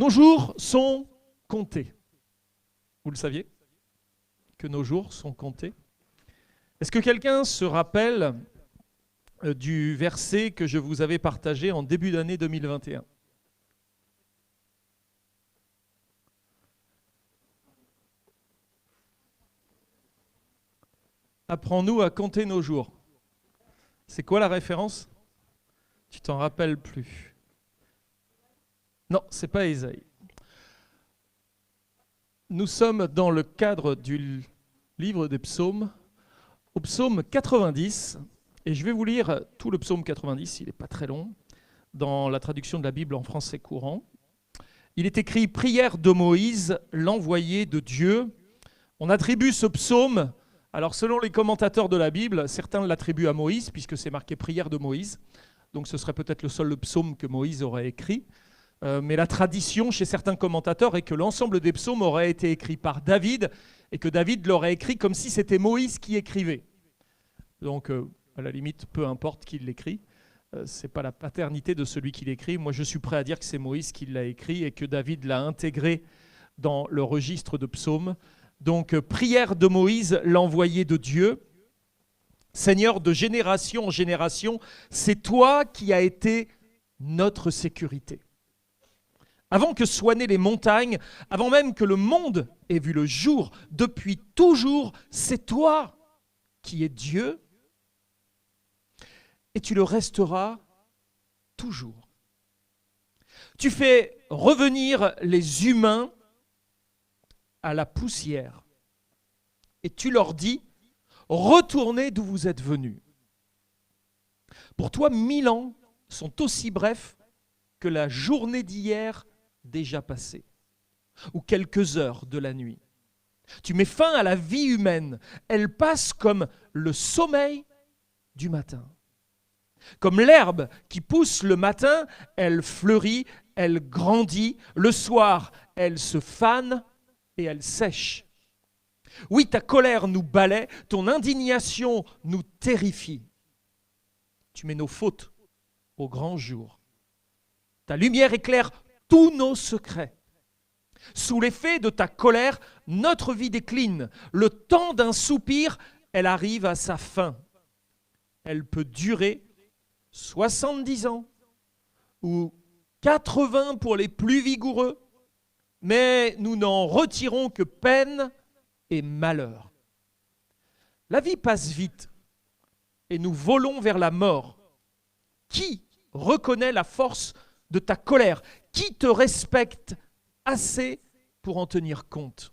Nos jours sont comptés. Vous le saviez que nos jours sont comptés? Est-ce que quelqu'un se rappelle du verset que je vous avais partagé en début d'année 2021? Apprends-nous à compter nos jours. C'est quoi la référence? Tu t'en rappelles plus? Non, c'est pas Ésaïe. Nous sommes dans le cadre du livre des psaumes, au psaume 90, et je vais vous lire tout le psaume 90, il n'est pas très long, dans la traduction de la Bible en français courant. Il est écrit « Prière de Moïse, l'envoyé de Dieu ». On attribue ce psaume, alors selon les commentateurs de la Bible, certains l'attribuent à Moïse, puisque c'est marqué « Prière de Moïse », donc ce serait peut-être le seul psaume que Moïse aurait écrit. Mais la tradition chez certains commentateurs est que l'ensemble des psaumes aurait été écrit par David et que David l'aurait écrit comme si c'était Moïse qui écrivait. Donc, à la limite, peu importe qui l'écrit, ce n'est pas la paternité de celui qui l'écrit. Moi, je suis prêt à dire que c'est Moïse qui l'a écrit et que David l'a intégré dans le registre de psaumes. Donc, prière de Moïse, l'envoyé de Dieu. Seigneur, de génération en génération, c'est toi qui as été notre sécurité. Avant que soient nées les montagnes, avant même que le monde ait vu le jour, depuis toujours, c'est toi qui es Dieu et tu le resteras toujours. Tu fais revenir les humains à la poussière et tu leur dis, retournez d'où vous êtes venus. Pour toi, 1000 ans sont aussi brefs que la journée d'hier déjà passée, ou quelques heures de la nuit. Tu mets fin à la vie humaine. Elle passe comme le sommeil du matin. Comme l'herbe qui pousse le matin, elle fleurit, elle grandit. Le soir, elle se fane et elle sèche. Oui, ta colère nous balaie, ton indignation nous terrifie. Tu mets nos fautes au grand jour. Ta lumière éclaire tous nos secrets. Sous l'effet de ta colère, notre vie décline. Le temps d'un soupir, elle arrive à sa fin. Elle peut durer 70 ans ou 80 pour les plus vigoureux, mais nous n'en retirons que peine et malheur. La vie passe vite et nous volons vers la mort. Qui reconnaît la force de ta colère? Qui te respecte assez pour en tenir compte?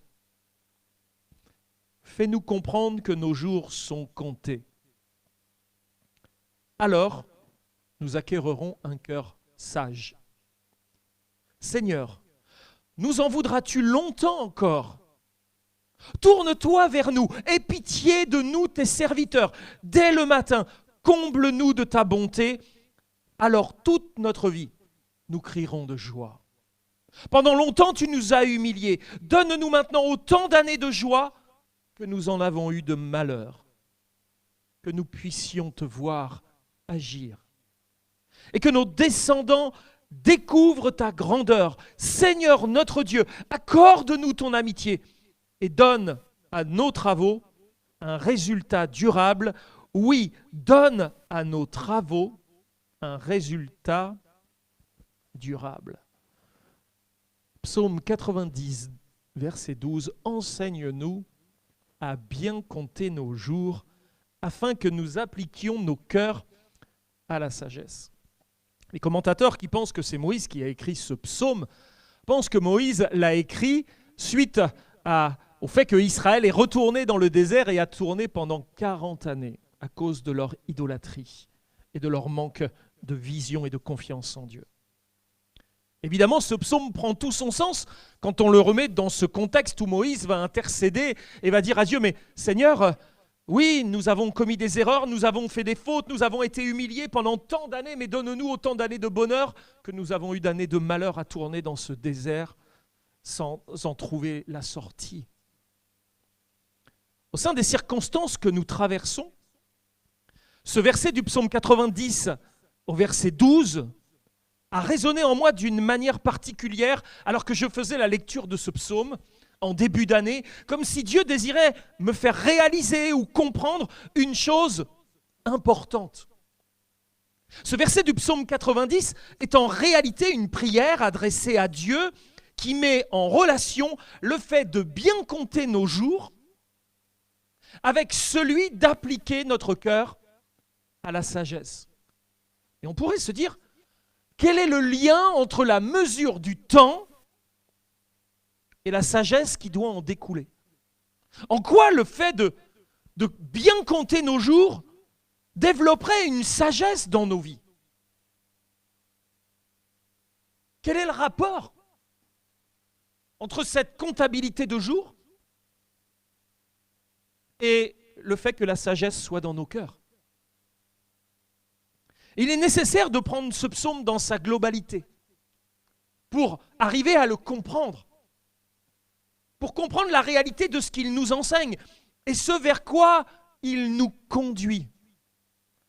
Fais-nous comprendre que nos jours sont comptés. Alors, nous acquérerons un cœur sage. Seigneur, nous en voudras-tu longtemps encore? Tourne-toi vers nous, aie pitié de nous, tes serviteurs. Dès le matin, comble-nous de ta bonté. Alors toute notre vie, nous crierons de joie. Pendant longtemps, tu nous as humiliés. Donne-nous maintenant autant d'années de joie que nous en avons eu de malheur. Que nous puissions te voir agir. Et que nos descendants découvrent ta grandeur. Seigneur notre Dieu, accorde-nous ton amitié et donne à nos travaux un résultat durable. Oui, donne à nos travaux un résultat durable. Psaume 90, verset 12. Enseigne-nous à bien compter nos jours afin que nous appliquions nos cœurs à la sagesse. Les commentateurs qui pensent que c'est Moïse qui a écrit ce psaume pensent que Moïse l'a écrit suite au fait qu'Israël est retourné dans le désert et a tourné pendant 40 années à cause de leur idolâtrie et de leur manque de vision et de confiance en Dieu. Évidemment, ce psaume prend tout son sens quand on le remet dans ce contexte où Moïse va intercéder et va dire à Dieu, mais Seigneur, oui, nous avons commis des erreurs, nous avons fait des fautes, nous avons été humiliés pendant tant d'années, mais donne-nous autant d'années de bonheur que nous avons eu d'années de malheur à tourner dans ce désert sans en trouver la sortie. Au sein des circonstances que nous traversons, ce verset du psaume 90 au verset 12 a résonné en moi d'une manière particulière alors que je faisais la lecture de ce psaume en début d'année, comme si Dieu désirait me faire réaliser ou comprendre une chose importante. Ce verset du psaume 90 est en réalité une prière adressée à Dieu qui met en relation le fait de bien compter nos jours avec celui d'appliquer notre cœur à la sagesse. Et on pourrait se dire, quel est le lien entre la mesure du temps et la sagesse qui doit en découler? En quoi le fait de bien compter nos jours développerait une sagesse dans nos vies? Quel est le rapport entre cette comptabilité de jours et le fait que la sagesse soit dans nos cœurs? Il est nécessaire de prendre ce psaume dans sa globalité pour arriver à le comprendre, pour comprendre la réalité de ce qu'il nous enseigne et ce vers quoi il nous conduit.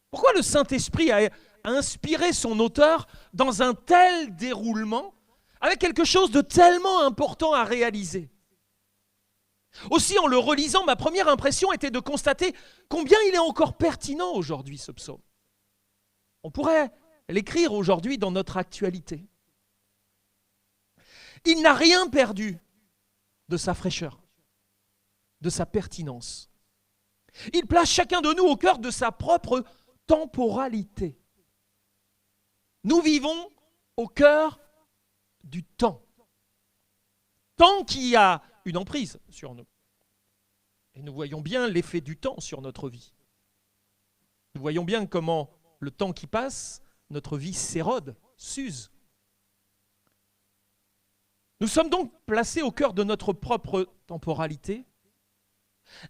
Pourquoi le Saint-Esprit a inspiré son auteur dans un tel déroulement avec quelque chose de tellement important à réaliser? Aussi, en le relisant, ma première impression était de constater combien il est encore pertinent aujourd'hui, ce psaume. On pourrait l'écrire aujourd'hui dans notre actualité. Il n'a rien perdu de sa fraîcheur, de sa pertinence. Il place chacun de nous au cœur de sa propre temporalité. Nous vivons au cœur du temps. Temps qui a une emprise sur nous. Et nous voyons bien l'effet du temps sur notre vie. Nous voyons bien comment le temps qui passe, notre vie s'érode, s'use. Nous sommes donc placés au cœur de notre propre temporalité.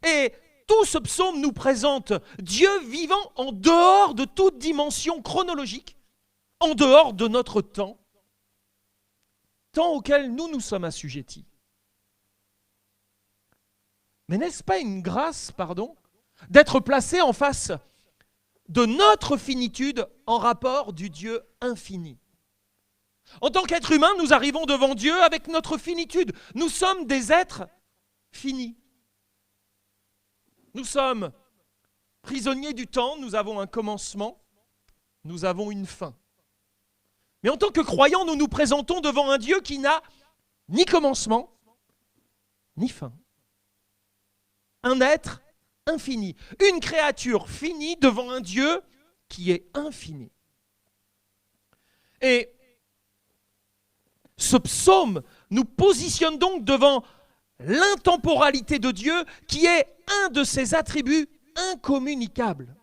Et tout ce psaume nous présente Dieu vivant en dehors de toute dimension chronologique, en dehors de notre temps auquel nous nous sommes assujettis. Mais n'est-ce pas une grâce, d'être placé en face de notre finitude en rapport du Dieu infini? En tant qu'être humain, nous arrivons devant Dieu avec notre finitude. Nous sommes des êtres finis. Nous sommes prisonniers du temps, nous avons un commencement, nous avons une fin. Mais en tant que croyants, nous nous présentons devant un Dieu qui n'a ni commencement, ni fin. Un être infini, une créature finie devant un Dieu qui est infini. Et ce psaume nous positionne donc devant l'intemporalité de Dieu qui est un de ses attributs incommunicables.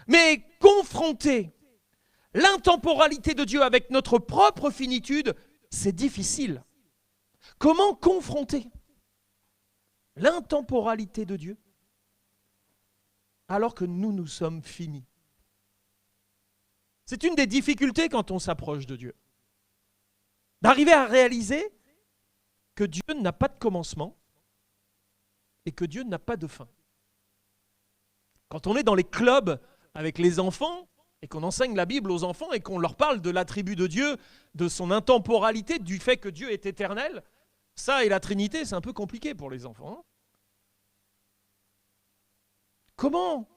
Mais confronter l'intemporalité de Dieu avec notre propre finitude, c'est difficile. Comment confronter l'intemporalité de Dieu alors que nous sommes finis? C'est une des difficultés quand on s'approche de Dieu. D'arriver à réaliser que Dieu n'a pas de commencement et que Dieu n'a pas de fin. Quand on est dans les clubs avec les enfants et qu'on enseigne la Bible aux enfants et qu'on leur parle de l'attribut de Dieu, de son intemporalité, du fait que Dieu est éternel, ça et la Trinité, c'est un peu compliqué pour les enfants. Comment?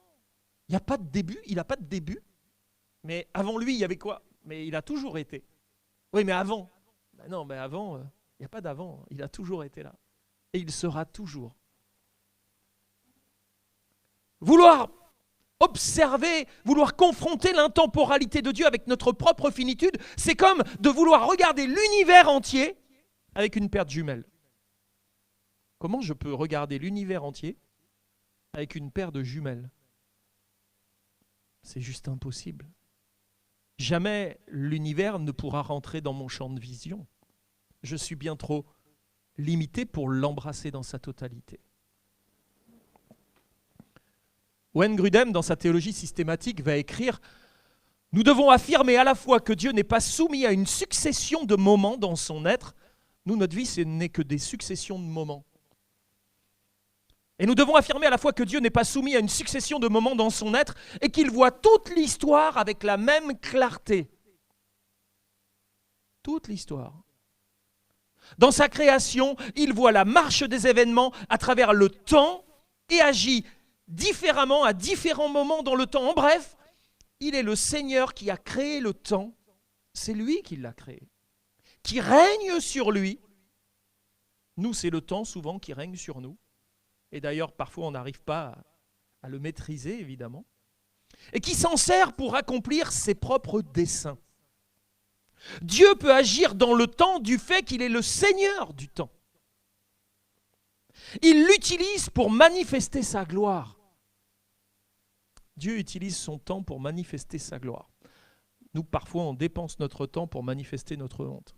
Il n'y a pas de début, il n'a pas de début. Mais avant lui, il y avait quoi? Mais il a toujours été. Oui, mais avant? Ben non, mais avant, il n'y a pas d'avant. Il a toujours été là. Et il sera toujours. Vouloir observer, vouloir confronter l'intemporalité de Dieu avec notre propre finitude, c'est comme de vouloir regarder l'univers entier avec une paire de jumelles. Comment je peux regarder l'univers entier avec une paire de jumelles? C'est juste impossible. Jamais l'univers ne pourra rentrer dans mon champ de vision. Je suis bien trop limité pour l'embrasser dans sa totalité. Wayne Grudem, dans sa théologie systématique, va écrire « Nous devons affirmer à la fois que Dieu n'est pas soumis à une succession de moments dans son être. » Nous, notre vie, ce n'est que des successions de moments. Et nous devons affirmer à la fois que Dieu n'est pas soumis à une succession de moments dans son être et qu'il voit toute l'histoire avec la même clarté. Toute l'histoire. Dans sa création, il voit la marche des événements à travers le temps et agit différemment à différents moments dans le temps. En bref, il est le Seigneur qui a créé le temps. C'est lui qui l'a créé, qui règne sur lui. Nous, c'est le temps souvent qui règne sur nous. Et d'ailleurs, parfois, on n'arrive pas à le maîtriser, évidemment. Et qui s'en sert pour accomplir ses propres desseins. Dieu peut agir dans le temps du fait qu'il est le Seigneur du temps. Il l'utilise pour manifester sa gloire. Dieu utilise son temps pour manifester sa gloire. Nous, parfois, on dépense notre temps pour manifester notre honte.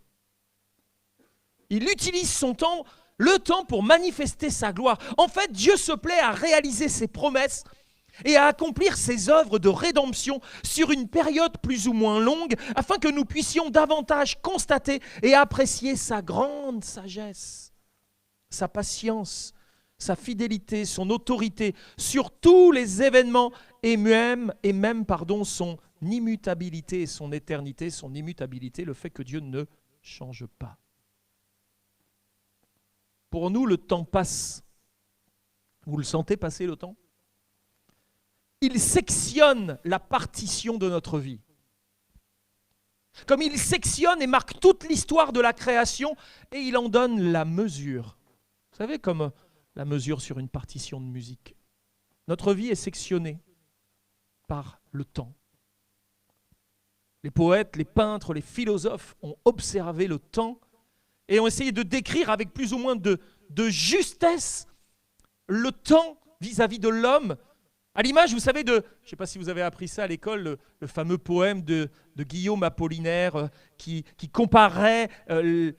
Il utilise son temps, le temps pour manifester sa gloire. En fait, Dieu se plaît à réaliser ses promesses et à accomplir ses œuvres de rédemption sur une période plus ou moins longue, afin que nous puissions davantage constater et apprécier sa grande sagesse, sa patience, sa fidélité, son autorité sur tous les événements et même son immutabilité et son éternité, son immutabilité, le fait que Dieu ne change pas. Pour nous, le temps passe. Vous le sentez passer le temps ? Il sectionne la partition de notre vie. Comme il sectionne et marque toute l'histoire de la création et il en donne la mesure. Vous savez, comme la mesure sur une partition de musique. Notre vie est sectionnée par le temps. Les poètes, les peintres, les philosophes ont observé le temps et ont essayé de décrire avec plus ou moins de justesse le temps vis-à-vis de l'homme. À l'image, vous savez, je ne sais pas si vous avez appris ça à l'école, le fameux poème de Guillaume Apollinaire qui comparait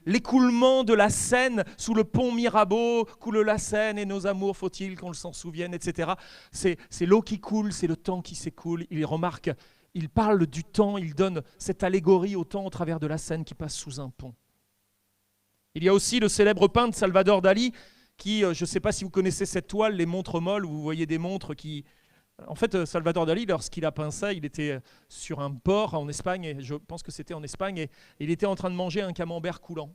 l'écoulement de la Seine sous le pont Mirabeau, coule la Seine et nos amours, faut-il qu'on s'en souvienne, etc. C'est l'eau qui coule, c'est le temps qui s'écoule. Il parle du temps, il donne cette allégorie au temps au travers de la Seine qui passe sous un pont. Il y a aussi le célèbre peintre Salvador Dali qui, je ne sais pas si vous connaissez cette toile, les montres molles, où vous voyez des montres qui... En fait, Salvador Dali, lorsqu'il a peint ça, il était sur un port en Espagne, et je pense que c'était en Espagne, et il était en train de manger un camembert coulant.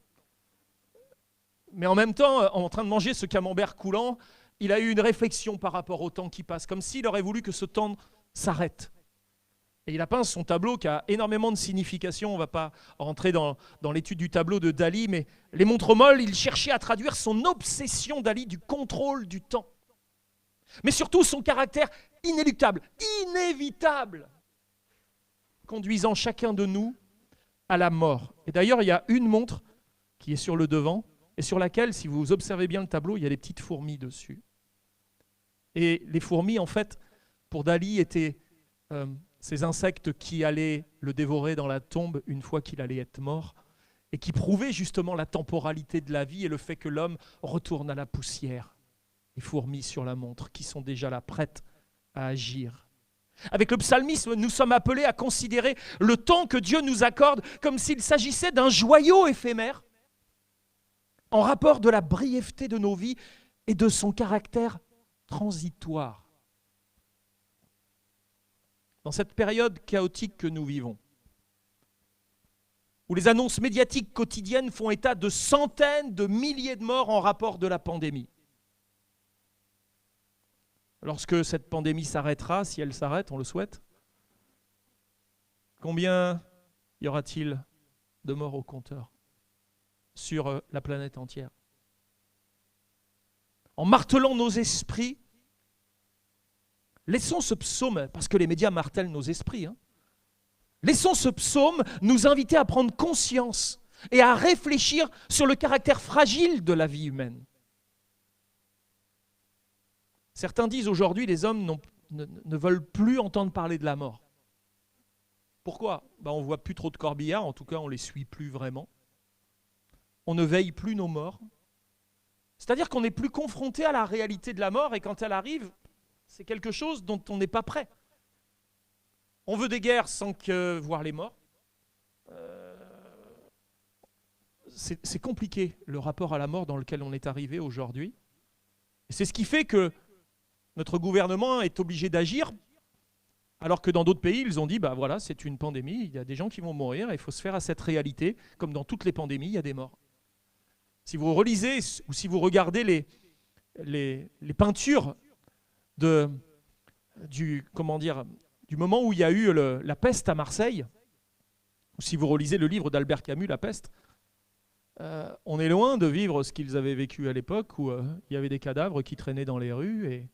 Mais en même temps, en train de manger ce camembert coulant, il a eu une réflexion par rapport au temps qui passe, comme s'il aurait voulu que ce temps s'arrête. Et il a peint son tableau qui a énormément de signification. On ne va pas rentrer dans l'étude du tableau de Dali, mais les montres molles, il cherchait à traduire son obsession, Dali, du contrôle du temps. Mais surtout son caractère inéluctable, inévitable, conduisant chacun de nous à la mort. Et d'ailleurs, il y a une montre qui est sur le devant et sur laquelle, si vous observez bien le tableau, il y a des petites fourmis dessus. Et les fourmis, en fait, pour Dali, étaient ces insectes qui allaient le dévorer dans la tombe une fois qu'il allait être mort et qui prouvaient justement la temporalité de la vie et le fait que l'homme retourne à la poussière. Les fourmis sur la montre qui sont déjà là, prêtes à agir. Avec le psalmisme, nous sommes appelés à considérer le temps que Dieu nous accorde comme s'il s'agissait d'un joyau éphémère en rapport de la brièveté de nos vies et de son caractère transitoire. Dans cette période chaotique que nous vivons, où les annonces médiatiques quotidiennes font état de centaines de milliers de morts en rapport de la pandémie. Lorsque cette pandémie s'arrêtera, si elle s'arrête, on le souhaite, combien y aura-t-il de morts au compteur sur la planète entière? En martelant nos esprits, laissons ce psaume, parce que les médias martèlent nos esprits, laissons ce psaume nous inviter à prendre conscience et à réfléchir sur le caractère fragile de la vie humaine. Certains disent aujourd'hui les hommes ne veulent plus entendre parler de la mort. Pourquoi ? On ne voit plus trop de corbillards, en tout cas on ne les suit plus vraiment. On ne veille plus nos morts. C'est-à-dire qu'on n'est plus confronté à la réalité de la mort et quand elle arrive, c'est quelque chose dont on n'est pas prêt. On veut des guerres sans que voir les morts. C'est compliqué le rapport à la mort dans lequel on est arrivé aujourd'hui. Et c'est ce qui fait que notre gouvernement est obligé d'agir Alors que dans d'autres pays, ils ont dit, bah voilà, c'est une pandémie, il y a des gens qui vont mourir, et il faut se faire à cette réalité. Comme dans toutes les pandémies, il y a des morts. Si vous relisez ou si vous regardez les peintures du moment où il y a eu la peste à Marseille, ou si vous relisez le livre d'Albert Camus, La peste, on est loin de vivre ce qu'ils avaient vécu à l'époque où il y avait des cadavres qui traînaient dans les rues et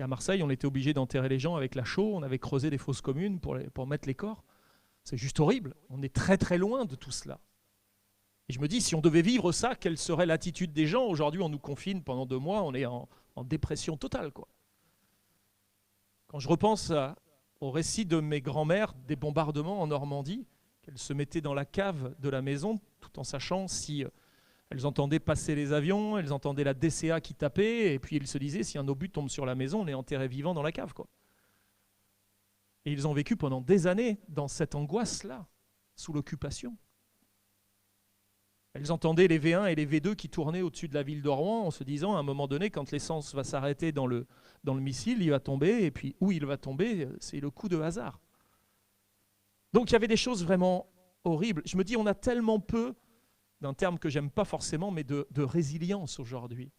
à Marseille, on était obligé d'enterrer les gens avec la chaux, on avait creusé des fosses communes pour mettre les corps. C'est juste horrible. On est très très loin de tout cela. Et je me dis, si on devait vivre ça, quelle serait l'attitude des gens? Aujourd'hui, on nous confine pendant 2 mois, on est en dépression totale, quoi. Quand je repense au récit de mes grands-mères des bombardements en Normandie, qu'elles se mettaient dans la cave de la maison, tout en sachant si elles entendaient passer les avions, elles entendaient la DCA qui tapait, et puis ils se disaient, si un obus tombe sur la maison, on est enterré vivant dans la cave, quoi. Et ils ont vécu pendant des années dans cette angoisse-là, sous l'occupation. Elles entendaient les V1 et les V2 qui tournaient au-dessus de la ville de Rouen en se disant, à un moment donné, quand l'essence va s'arrêter dans le missile, il va tomber, et puis où il va tomber, c'est le coup de hasard. Donc il y avait des choses vraiment horribles. Je me dis, on a tellement peu, d'un terme que j'aime pas forcément, mais de résilience aujourd'hui.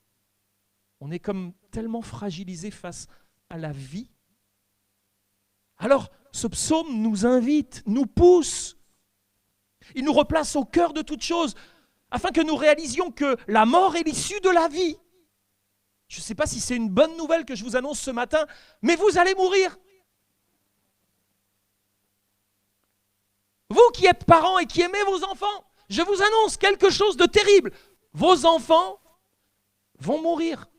On est comme tellement fragilisé face à la vie. Alors, ce psaume nous invite, nous pousse. Il nous replace au cœur de toute chose, afin que nous réalisions que la mort est l'issue de la vie. Je ne sais pas si c'est une bonne nouvelle que je vous annonce ce matin, mais vous allez mourir. Vous qui êtes parents et qui aimez vos enfants, je vous annonce quelque chose de terrible. Vos enfants vont mourir.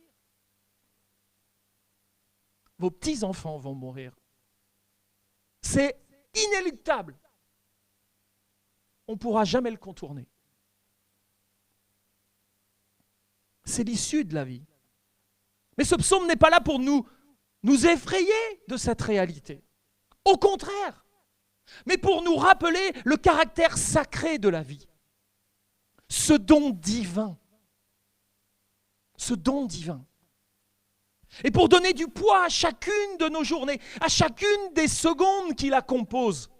Vos petits-enfants vont mourir. C'est inéluctable. On ne pourra jamais le contourner. C'est l'issue de la vie. Mais ce psaume n'est pas là pour nous effrayer de cette réalité. Au contraire, mais pour nous rappeler le caractère sacré de la vie. Ce don divin. Ce don divin. Et pour donner du poids à chacune de nos journées, à chacune des secondes qui la composent.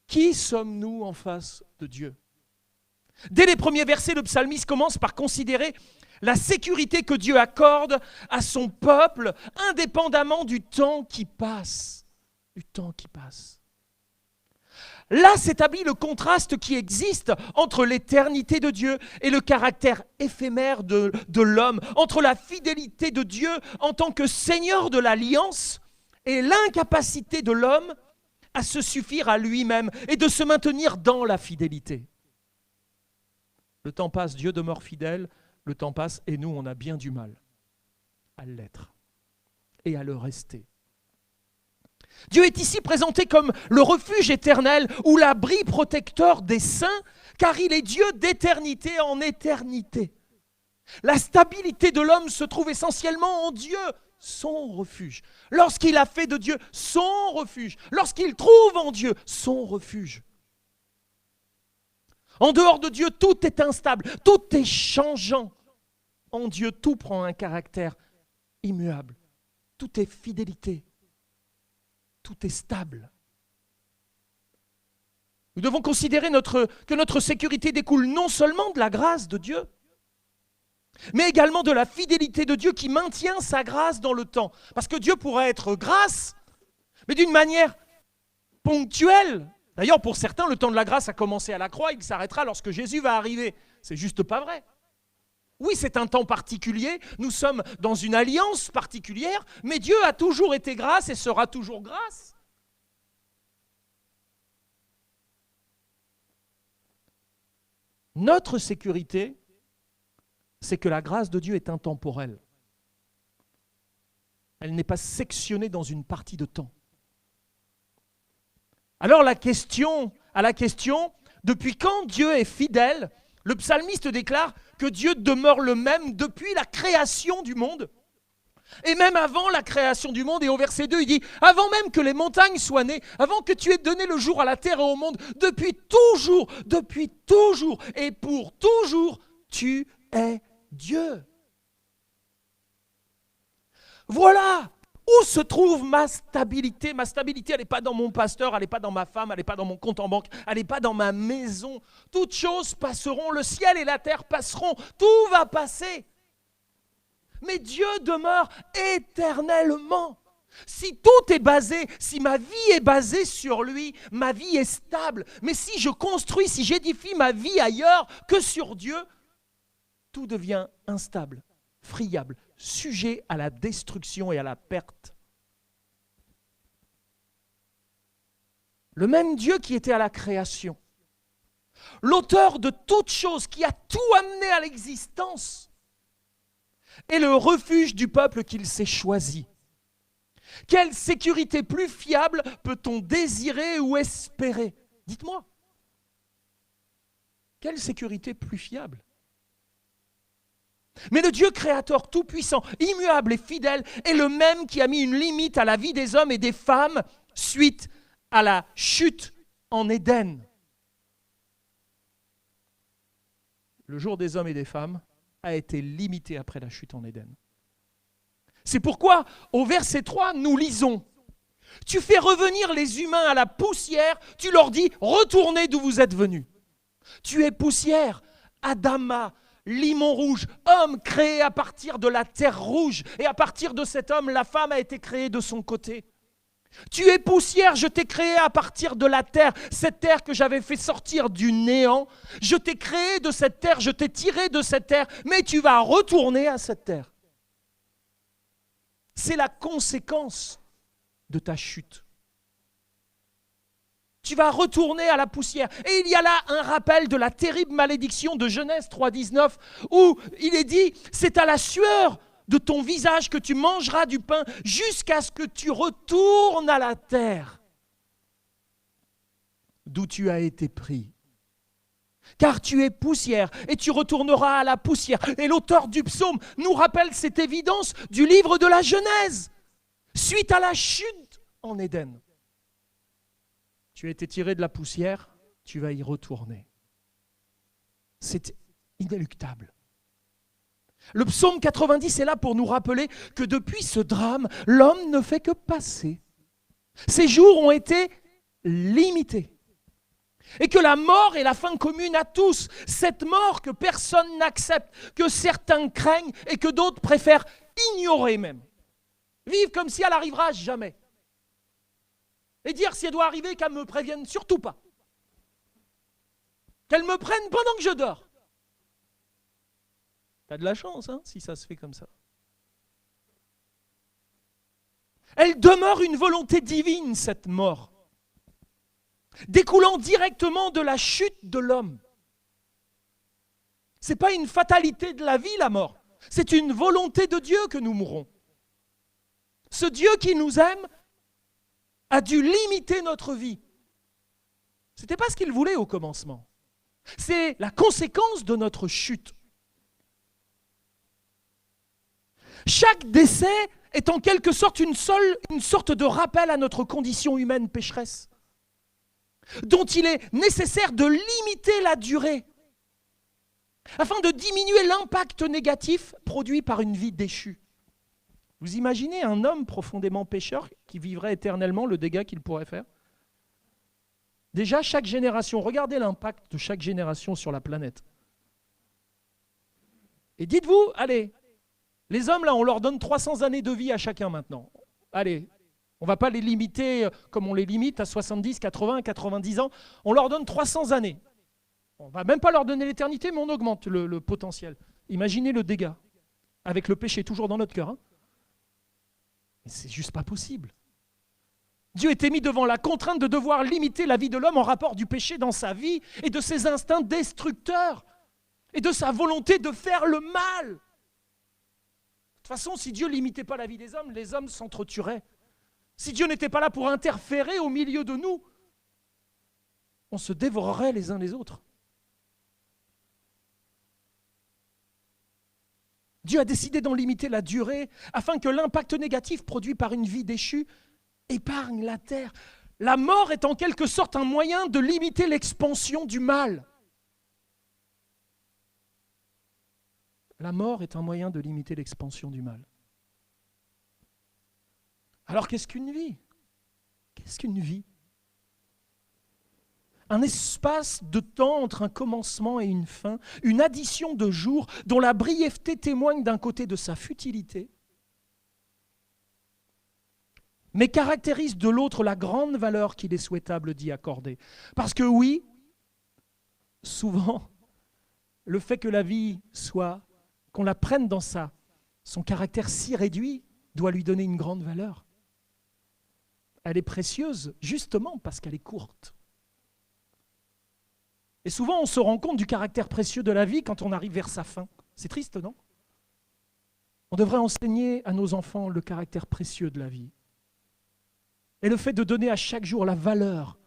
Qui sommes-nous en face de Dieu? Dès les premiers versets, le psalmiste commence par considérer la sécurité que Dieu accorde à son peuple, indépendamment du temps qui passe. Du temps qui passe. Là s'établit le contraste qui existe entre l'éternité de Dieu et le caractère éphémère de l'homme, entre la fidélité de Dieu en tant que Seigneur de l'Alliance et l'incapacité de l'homme à se suffire à lui-même et de se maintenir dans la fidélité. Le temps passe, Dieu demeure fidèle, le temps passe et nous, on a bien du mal à l'être et à le rester. Dieu est ici présenté comme le refuge éternel ou l'abri protecteur des saints, car il est Dieu d'éternité en éternité. La stabilité de l'homme se trouve essentiellement en Dieu, son refuge. Lorsqu'il a fait de Dieu son refuge, lorsqu'il trouve en Dieu son refuge. En dehors de Dieu, tout est instable, tout est changeant. En Dieu, tout prend un caractère immuable. Tout est fidélité. Tout est stable. Nous devons considérer que notre sécurité découle non seulement de la grâce de Dieu, mais également de la fidélité de Dieu qui maintient sa grâce dans le temps. Parce que Dieu pourrait être grâce, mais d'une manière ponctuelle. D'ailleurs, pour certains, le temps de la grâce a commencé à la croix, il s'arrêtera lorsque Jésus va arriver. C'est juste pas vrai. Oui, c'est un temps particulier, nous sommes dans une alliance particulière, mais Dieu a toujours été grâce et sera toujours grâce. Notre sécurité, c'est que la grâce de Dieu est intemporelle. Elle n'est pas sectionnée dans une partie de temps. Alors à la question, depuis quand Dieu est fidèle, le psalmiste déclare que Dieu demeure le même depuis la création du monde. Et même avant la création du monde, et au verset 2, il dit « Avant même que les montagnes soient nées, avant que tu aies donné le jour à la terre et au monde, depuis toujours, et pour toujours, tu es Dieu. » Voilà Où se trouve ma stabilité? Ma stabilité, elle n'est pas dans mon pasteur, elle n'est pas dans ma femme, elle n'est pas dans mon compte en banque, elle n'est pas dans ma maison. Toutes choses passeront, le ciel et la terre passeront, tout va passer. Mais Dieu demeure éternellement. Si tout est basé, si ma vie est basée sur lui, ma vie est stable. Mais si je construis, si j'édifie ma vie ailleurs que sur Dieu, tout devient instable, friable, sujet à la destruction et à la perte. Le même Dieu qui était à la création, l'auteur de toutes choses, qui a tout amené à l'existence, est le refuge du peuple qu'il s'est choisi. Quelle sécurité plus fiable peut-on désirer ou espérer? Dites-moi. Quelle sécurité plus fiable? Mais le Dieu créateur tout-puissant, immuable et fidèle est le même qui a mis une limite à la vie des hommes et des femmes suite à la chute en Éden. Le jour des hommes et des femmes a été limité après la chute en Éden. C'est pourquoi, au verset 3, nous lisons « Tu fais revenir les humains à la poussière, tu leur dis « Retournez d'où vous êtes venus. » Tu es poussière, Adama, limon rouge, homme créé à partir de la terre rouge. Et à partir de cet homme, la femme a été créée de son côté. Tu es poussière, je t'ai créé à partir de la terre, cette terre que j'avais fait sortir du néant. Je t'ai créé de cette terre, je t'ai tiré de cette terre, mais tu vas retourner à cette terre. C'est la conséquence de ta chute. Tu vas retourner à la poussière. Et il y a là un rappel de la terrible malédiction de Genèse 3,19 où il est dit, c'est à la sueur de ton visage que tu mangeras du pain jusqu'à ce que tu retournes à la terre d'où tu as été pris. Car tu es poussière et tu retourneras à la poussière. Et l'auteur du psaume nous rappelle cette évidence du livre de la Genèse, suite à la chute en Éden. Tu as été tiré de la poussière, tu vas y retourner. C'est inéluctable. Le psaume 90 est là pour nous rappeler que depuis ce drame, l'homme ne fait que passer. Ses jours ont été limités. Et que la mort est la fin commune à tous. Cette mort que personne n'accepte, que certains craignent et que d'autres préfèrent ignorer même. Vivre comme si elle n'arrivera jamais. Et dire si elle doit arriver, qu'elle ne me prévienne surtout pas. Qu'elle me prenne pendant que je dors. T'as de la chance, hein, si ça se fait comme ça. Elle demeure une volonté divine, cette mort, découlant directement de la chute de l'homme. Ce n'est pas une fatalité de la vie, la mort. C'est une volonté de Dieu que nous mourrons. Ce Dieu qui nous aime a dû limiter notre vie. Ce n'était pas ce qu'il voulait au commencement. C'est la conséquence de notre chute. Chaque décès est en quelque sorte une sorte de rappel à notre condition humaine pécheresse, dont il est nécessaire de limiter la durée, afin de diminuer l'impact négatif produit par une vie déchue. Vous imaginez un homme profondément pécheur qui vivrait éternellement le dégât qu'il pourrait faire? Déjà, chaque génération, regardez l'impact de chaque génération sur la planète. Et dites-vous, allez, les hommes là, on leur donne 300 années de vie à chacun maintenant. Allez, on ne va pas les limiter comme on les limite à 70, 80, 90 ans. On leur donne 300 années. On ne va même pas leur donner l'éternité, mais on augmente le potentiel. Imaginez le dégât, avec le péché toujours dans notre cœur. Hein. C'est juste pas possible. Dieu était mis devant la contrainte de devoir limiter la vie de l'homme en rapport du péché dans sa vie et de ses instincts destructeurs et de sa volonté de faire le mal. De toute façon, si Dieu ne limitait pas la vie des hommes, les hommes s'entretueraient. Si Dieu n'était pas là pour interférer au milieu de nous, on se dévorerait les uns les autres. Dieu a décidé d'en limiter la durée afin que l'impact négatif produit par une vie déchue épargne la terre. La mort est en quelque sorte un moyen de limiter l'expansion du mal. La mort est un moyen de limiter l'expansion du mal. Alors qu'est-ce qu'une vie? Qu'est-ce qu'une vie? Un espace de temps entre un commencement et une fin, une addition de jours dont la brièveté témoigne d'un côté de sa futilité, mais caractérise de l'autre la grande valeur qu'il est souhaitable d'y accorder. Parce que oui, souvent, le fait que la vie soit, qu'on la prenne dans son caractère si réduit, doit lui donner une grande valeur. Elle est précieuse justement parce qu'elle est courte. Et souvent, on se rend compte du caractère précieux de la vie quand on arrive vers sa fin. C'est triste, non? On devrait enseigner à nos enfants le caractère précieux de la vie. Et le fait de donner à chaque jour la valeur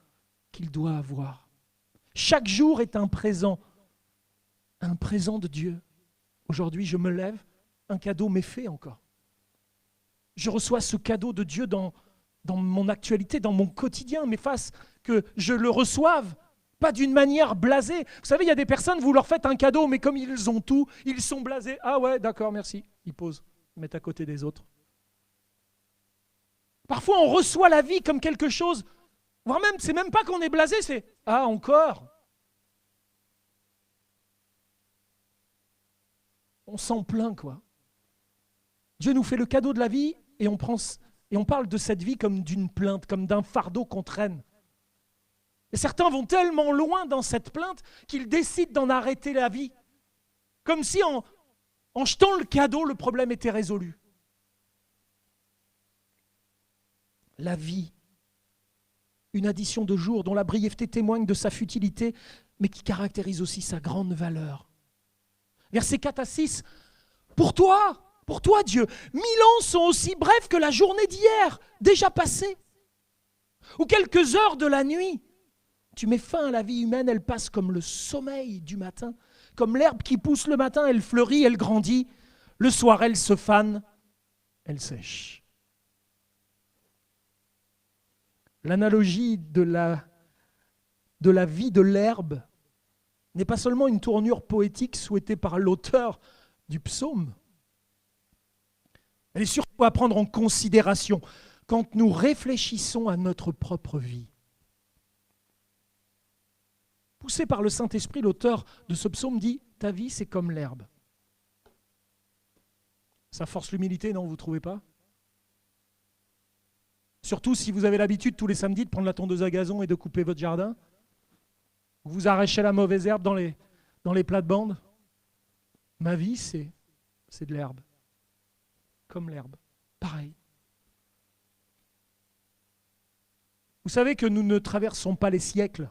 qu'il doit avoir. Chaque jour est un présent de Dieu. Aujourd'hui, je me lève, un cadeau m'est fait encore. Je reçois ce cadeau de Dieu dans mon actualité, dans mon quotidien, mais fasse que je le reçoive, pas d'une manière blasée. Vous savez, il y a des personnes, vous leur faites un cadeau, mais comme ils ont tout, ils sont blasés. Ah ouais, d'accord, merci. Ils posent, ils mettent à côté des autres. Parfois, on reçoit la vie comme quelque chose, voire même, c'est même pas qu'on est blasé, c'est « Ah, encore ?» On s'en plaint, quoi. Dieu nous fait le cadeau de la vie et on parle de cette vie comme d'une plainte, comme d'un fardeau qu'on traîne. Et certains vont tellement loin dans cette plainte qu'ils décident d'en arrêter la vie. Comme si en jetant le cadeau, le problème était résolu. La vie, une addition de jours dont la brièveté témoigne de sa futilité, mais qui caractérise aussi sa grande valeur. Versets 4 à 6, pour toi Dieu, 1000 ans sont aussi brefs que la journée d'hier, déjà passée. Ou quelques heures de la nuit. Tu mets fin à la vie humaine, elle passe comme le sommeil du matin. Comme l'herbe qui pousse le matin, elle fleurit, elle grandit. Le soir, elle se fane, elle sèche. L'analogie de la vie de l'herbe n'est pas seulement une tournure poétique souhaitée par l'auteur du psaume. Elle est surtout à prendre en considération quand nous réfléchissons à notre propre vie. Poussé par le Saint-Esprit, l'auteur de ce psaume dit « Ta vie, c'est comme l'herbe ». Ça force l'humilité, non, vous ne trouvez pas? Surtout si vous avez l'habitude tous les samedis de prendre la tondeuse à gazon et de couper votre jardin. Vous arrachez la mauvaise herbe dans les plates-bandes. Ma vie, c'est de l'herbe. Comme l'herbe. Pareil. Vous savez que nous ne traversons pas les siècles.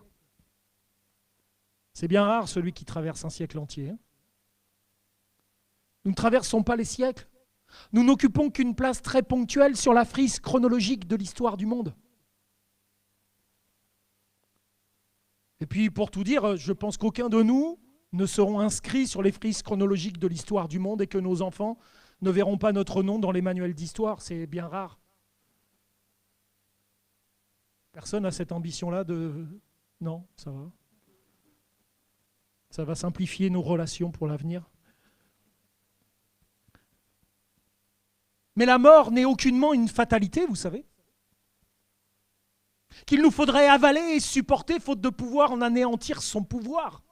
C'est bien rare celui qui traverse un siècle entier. Nous ne traversons pas les siècles. Nous n'occupons qu'une place très ponctuelle sur la frise chronologique de l'histoire du monde. Et puis, pour tout dire, je pense qu'aucun de nous ne seront inscrits sur les frises chronologiques de l'histoire du monde et que nos enfants ne verront pas notre nom dans les manuels d'histoire. C'est bien rare. Personne n'a cette ambition-là de... Non, ça va. Ça va simplifier nos relations pour l'avenir. Mais la mort n'est aucunement une fatalité, vous savez. Qu'il nous faudrait avaler et supporter faute de pouvoir en anéantir son pouvoir.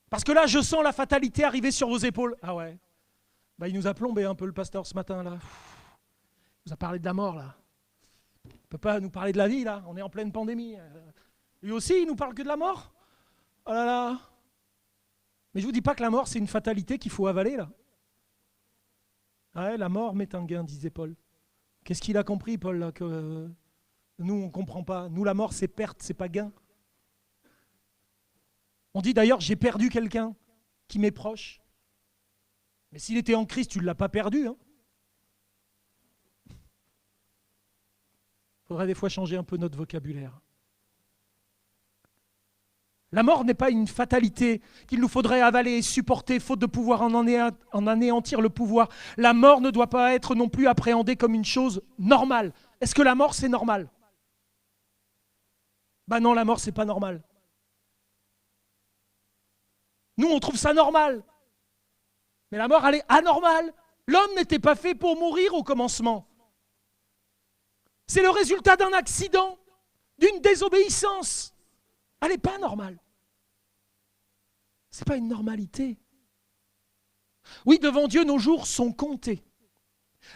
Parce que là, je sens la fatalité arriver sur vos épaules. Ah ouais, il nous a plombé un peu le pasteur ce matin, là. Il nous a parlé de la mort, là. Il ne peut pas nous parler de la vie, là. On est en pleine pandémie. Lui aussi, il nous parle que de la mort. Oh là là. Mais je ne vous dis pas que la mort, c'est une fatalité qu'il faut avaler, là. Ah ouais, la mort m'est un gain, disait Paul. Qu'est-ce qu'il a compris, Paul, là, que nous, on ne comprend pas. Nous, la mort, c'est perte, c'est pas gain. On dit d'ailleurs, j'ai perdu quelqu'un qui m'est proche. Mais s'il était en Christ, tu ne l'as pas perdu. Il faudrait des fois changer un peu notre vocabulaire. La mort n'est pas une fatalité qu'il nous faudrait avaler et supporter, faute de pouvoir en anéantir le pouvoir. La mort ne doit pas être non plus appréhendée comme une chose normale. Est-ce que la mort, c'est normal? Non, la mort, c'est pas normal. Nous, on trouve ça normal. Mais la mort, elle est anormale. L'homme n'était pas fait pour mourir au commencement. C'est le résultat d'un accident, d'une désobéissance. Elle n'est pas normale. Ce n'est pas une normalité. Oui, devant Dieu, nos jours sont comptés.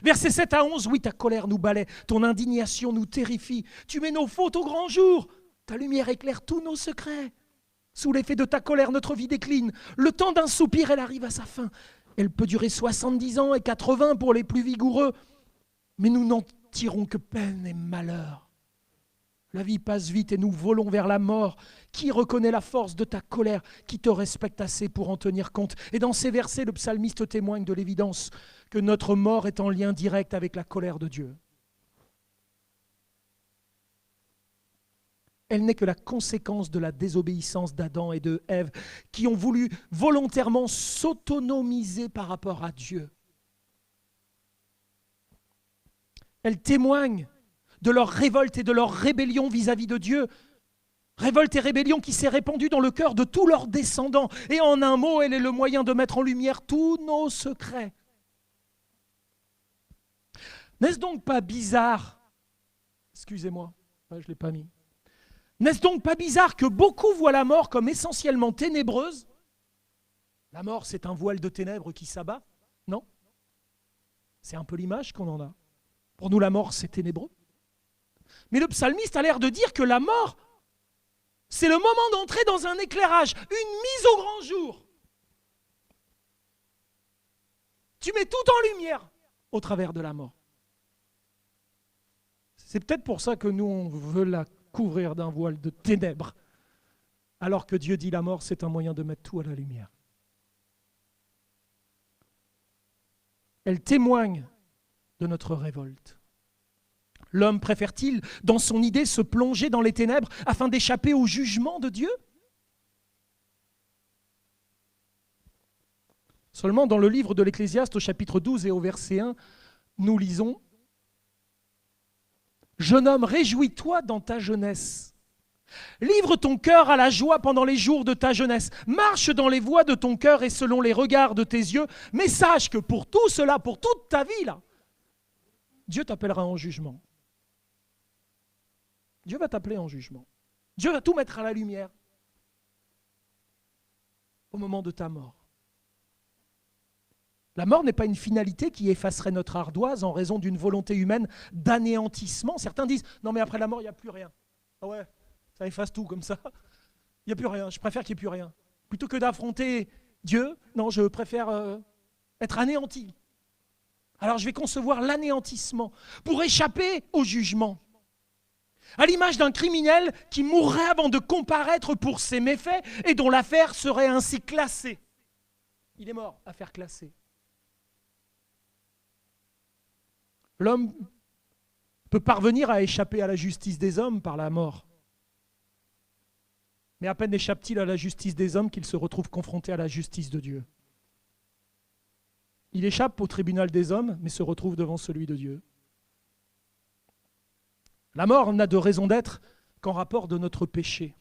Versets 7 à 11, oui, ta colère nous balaie, ton indignation nous terrifie. Tu mets nos fautes au grand jour, ta lumière éclaire tous nos secrets. Sous l'effet de ta colère, notre vie décline. Le temps d'un soupir, elle arrive à sa fin. Elle peut durer 70 ans et 80 pour les plus vigoureux. Mais nous n'en tirons que peine et malheur. La vie passe vite et nous volons vers la mort. Qui reconnaît la force de ta colère? Qui te respecte assez pour en tenir compte? Et dans ces versets, le psalmiste témoigne de l'évidence que notre mort est en lien direct avec la colère de Dieu. Elle n'est que la conséquence de la désobéissance d'Adam et de Ève, qui ont voulu volontairement s'autonomiser par rapport à Dieu. Elle témoigne de leur révolte et de leur rébellion vis-à-vis de Dieu. Révolte et rébellion qui s'est répandue dans le cœur de tous leurs descendants. Et en un mot, elle est le moyen de mettre en lumière tous nos secrets. N'est-ce donc pas bizarre, excusez-moi, je ne l'ai pas mis, n'est-ce donc pas bizarre que beaucoup voient la mort comme essentiellement ténébreuse? La mort, c'est un voile de ténèbres qui s'abat, non? C'est un peu l'image qu'on en a. Pour nous, la mort, c'est ténébreux. Mais le psalmiste a l'air de dire que la mort, c'est le moment d'entrer dans un éclairage, une mise au grand jour. Tu mets tout en lumière au travers de la mort. C'est peut-être pour ça que nous, on veut la couvrir d'un voile de ténèbres, alors que Dieu dit la mort, c'est un moyen de mettre tout à la lumière. Elle témoigne de notre révolte. L'homme préfère-t-il, dans son idée, se plonger dans les ténèbres afin d'échapper au jugement de Dieu? Seulement, dans le livre de l'Ecclésiaste, au chapitre 12 et au verset 1, nous lisons « Jeune homme, réjouis-toi dans ta jeunesse. Livre ton cœur à la joie pendant les jours de ta jeunesse. Marche dans les voies de ton cœur et selon les regards de tes yeux. Mais sache que pour tout cela, pour toute ta vie, là, Dieu t'appellera en jugement. Dieu va t'appeler en jugement. Dieu va tout mettre à la lumière au moment de ta mort. La mort n'est pas une finalité qui effacerait notre ardoise en raison d'une volonté humaine d'anéantissement. Certains disent « Non mais après la mort, il n'y a plus rien. » Ah ouais, ça efface tout comme ça. Il n'y a plus rien, je préfère qu'il n'y ait plus rien. Plutôt que d'affronter Dieu, non, je préfère être anéanti. Alors je vais concevoir l'anéantissement pour échapper au jugement. À l'image d'un criminel qui mourrait avant de comparaître pour ses méfaits et dont l'affaire serait ainsi classée. Il est mort, affaire classée. L'homme peut parvenir à échapper à la justice des hommes par la mort. Mais à peine échappe-t-il à la justice des hommes qu'il se retrouve confronté à la justice de Dieu. Il échappe au tribunal des hommes, mais se retrouve devant celui de Dieu. La mort n'a de raison d'être qu'en rapport de notre péché,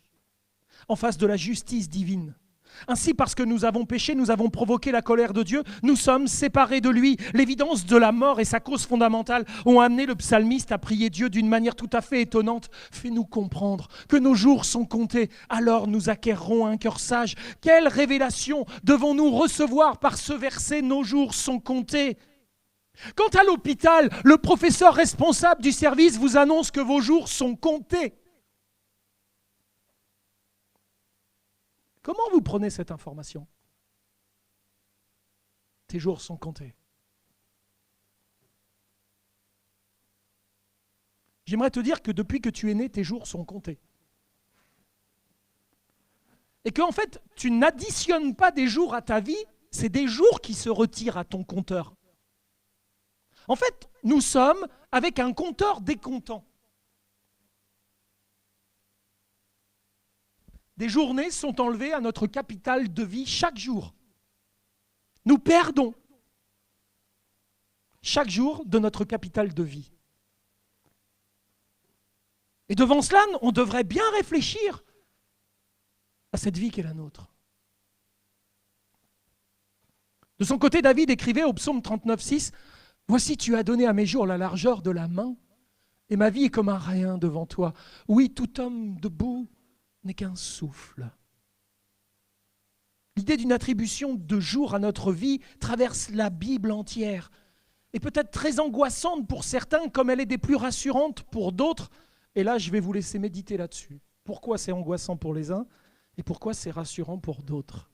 en face de la justice divine. Ainsi, parce que nous avons péché, nous avons provoqué la colère de Dieu, nous sommes séparés de lui. L'évidence de la mort et sa cause fondamentale ont amené le psalmiste à prier Dieu d'une manière tout à fait étonnante. Fais-nous comprendre que nos jours sont comptés, alors nous acquerrons un cœur sage. Quelle révélation devons-nous recevoir par ce verset? Nos jours sont comptés. Quand à l'hôpital, le professeur responsable du service vous annonce que vos jours sont comptés, comment vous prenez cette information? Tes jours sont comptés. J'aimerais te dire que depuis que tu es né, tes jours sont comptés. Et qu'en fait, tu n'additionnes pas des jours à ta vie, c'est des jours qui se retirent à ton compteur. En fait, nous sommes avec un compteur décomptant. Des journées sont enlevées à notre capital de vie chaque jour. Nous perdons chaque jour de notre capital de vie. Et devant cela, on devrait bien réfléchir à cette vie qui est la nôtre. De son côté, David écrivait au psaume 39,6 « Voici, tu as donné à mes jours la largeur de la main Et ma vie est comme un rien devant toi. Oui, tout homme debout n'est qu'un souffle. L'idée d'une attribution de jour à notre vie traverse la Bible entière. Et peut-être très angoissante pour certains, comme elle est des plus rassurantes pour d'autres. Et là, je vais vous laisser méditer là-dessus. Pourquoi c'est angoissant pour les uns et pourquoi c'est rassurant pour d'autres.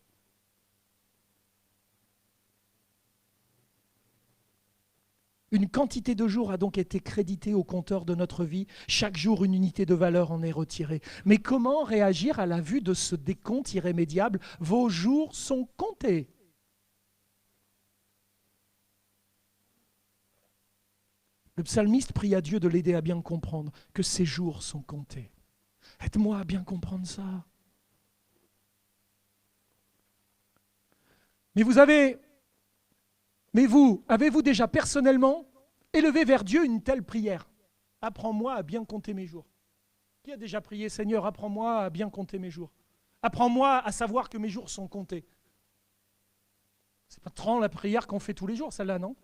Une quantité de jours a donc été créditée au compteur de notre vie. Chaque jour, une unité de valeur en est retirée. Mais comment réagir à la vue de ce décompte irrémédiable ? Vos jours sont comptés. Le psalmiste prie à Dieu de l'aider à bien comprendre que ses jours sont comptés. Aide-moi à bien comprendre ça. Mais vous, avez-vous déjà personnellement élevé vers Dieu une telle prière ? Apprends-moi à bien compter mes jours. Qui a déjà prié, Seigneur, apprends-moi à bien compter mes jours. Apprends-moi à savoir que mes jours sont comptés. C'est pas trop la prière qu'on fait tous les jours, celle-là, non ?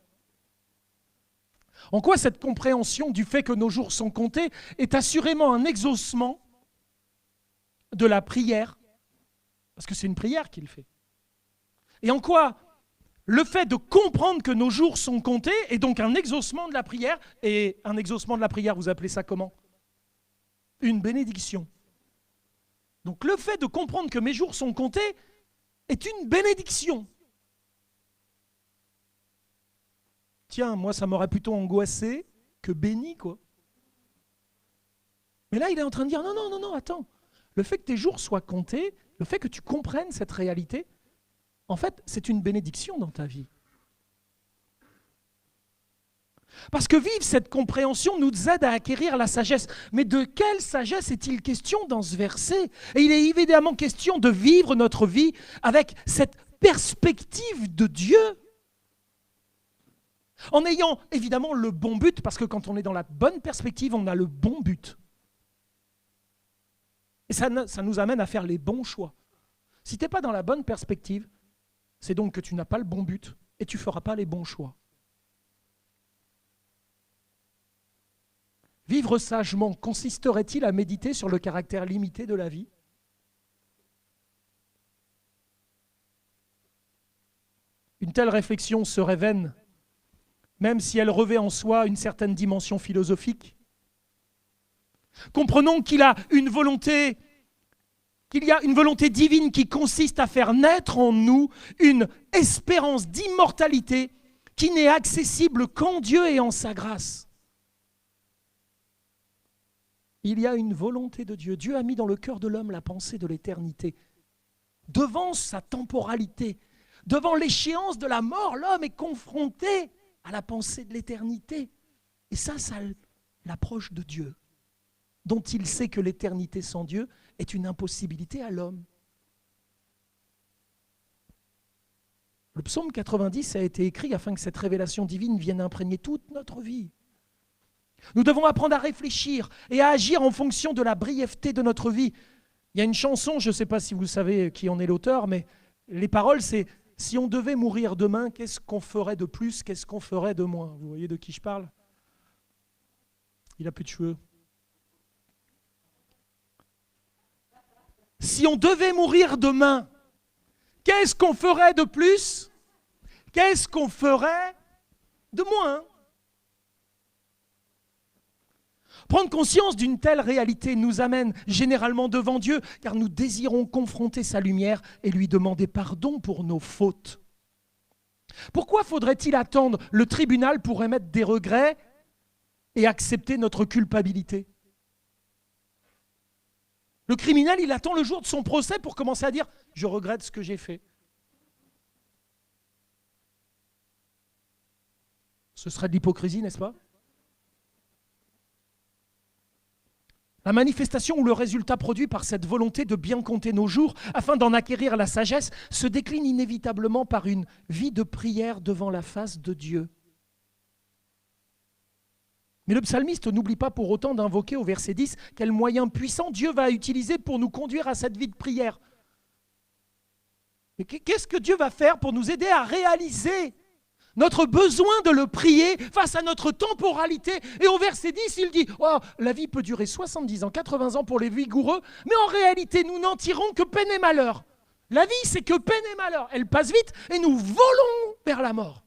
En quoi cette compréhension du fait que nos jours sont comptés est assurément un exaucement de la prière, parce que c'est une prière qu'il fait. Et en quoi le fait de comprendre que nos jours sont comptés est donc un exaucement de la prière, et un exaucement de la prière, vous appelez ça comment ? Une bénédiction. Donc le fait de comprendre que mes jours sont comptés est une bénédiction. Tiens, moi ça m'aurait plutôt angoissé que béni, quoi. Mais là il est en train de dire, non, attends. Le fait que tes jours soient comptés, le fait que tu comprennes cette réalité, en fait, c'est une bénédiction dans ta vie. Parce que vivre cette compréhension nous aide à acquérir la sagesse. Mais de quelle sagesse est-il question dans ce verset ? Et il est évidemment question de vivre notre vie avec cette perspective de Dieu. En ayant évidemment le bon but, parce que quand on est dans la bonne perspective, on a le bon but. Et ça nous amène à faire les bons choix. Si tu n'es pas dans la bonne perspective, c'est donc que tu n'as pas le bon but et tu ne feras pas les bons choix. Vivre sagement consisterait-il à méditer sur le caractère limité de la vie ? Une telle réflexion serait vaine, même si elle revêt en soi une certaine dimension philosophique. Comprenons qu'il y a une volonté divine qui consiste à faire naître en nous une espérance d'immortalité qui n'est accessible qu'en Dieu et en sa grâce. Il y a une volonté de Dieu. Dieu a mis dans le cœur de l'homme la pensée de l'éternité. Devant sa temporalité, devant l'échéance de la mort, l'homme est confronté à la pensée de l'éternité. Et ça l'approche de Dieu, dont il sait que l'éternité sans Dieu est une impossibilité à l'homme. Le psaume 90 a été écrit afin que cette révélation divine vienne imprégner toute notre vie. Nous devons apprendre à réfléchir et à agir en fonction de la brièveté de notre vie. Il y a une chanson, je ne sais pas si vous savez qui en est l'auteur, mais les paroles, c'est « Si on devait mourir demain, qu'est-ce qu'on ferait de plus, qu'est-ce qu'on ferait de moins ?» Vous voyez de qui je parle ? Il n'a plus de cheveux. Si on devait mourir demain, qu'est-ce qu'on ferait de plus? Qu'est-ce qu'on ferait de moins? Prendre conscience d'une telle réalité nous amène généralement devant Dieu, car nous désirons confronter sa lumière et lui demander pardon pour nos fautes. Pourquoi faudrait-il attendre le tribunal pour émettre des regrets et accepter notre culpabilité? Le criminel, il attend le jour de son procès pour commencer à dire « Je regrette ce que j'ai fait ». Ce serait de l'hypocrisie, n'est-ce pas? La manifestation ou le résultat produit par cette volonté de bien compter nos jours afin d'en acquérir la sagesse se décline inévitablement par une vie de prière devant la face de Dieu. Mais le psalmiste n'oublie pas pour autant d'invoquer au verset 10 quel moyen puissant Dieu va utiliser pour nous conduire à cette vie de prière. Mais qu'est-ce que Dieu va faire pour nous aider à réaliser Notre besoin de le prier face à notre temporalité. Et au verset 10, il dit, oh, la vie peut durer 70 ans, 80 ans pour les vigoureux, mais en réalité, nous n'en tirons que peine et malheur. La vie, c'est que peine et malheur. Elle passe vite et nous volons vers la mort.